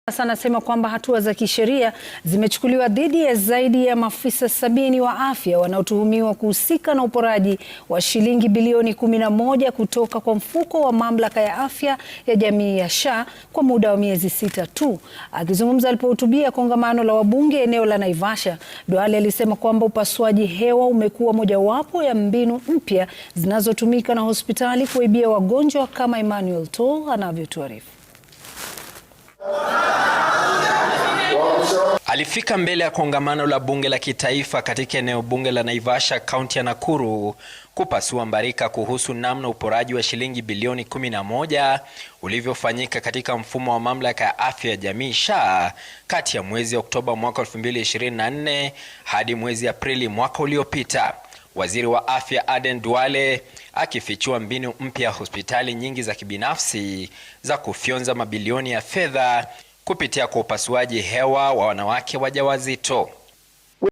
Sasa anasema kwamba hatua za kisheria zimechukuliwa dhidi ya zaidi ya maafisa 70 wa afya wanaotuhumiwa kuhusika na uporaji wa shilingi bilioni 11 kutoka kwa mfuko wa mamlaka ya afya ya jamii ya SHA kwa muda wa miezi 6 tu. Akizungumza alipohutubia kongamano la wabunge eneo la Naivasha, Duale alisema kwamba upasuaji hewa umekuwa mojawapo ya mbinu mpya zinazotumika na hospitali kuibia wagonjwa, kama Emmanuel Tol anavyotuarifu. Alifika mbele ya kongamano la bunge la kitaifa katika eneo bunge la Naivasha, kaunti ya Nakuru, kupasua mbarika kuhusu namna uporaji wa shilingi bilioni 11 ulivyofanyika katika mfumo wa mamlaka ya afya ya jamii SHA kati ya mwezi Oktoba mwaka 2024 hadi mwezi Aprili mwaka uliopita. Waziri wa afya Aden Duale akifichua mbinu mpya ya hospitali nyingi za kibinafsi za kufyonza mabilioni ya fedha kupitia kwa upasuaji hewa wa wanawake wajawazito.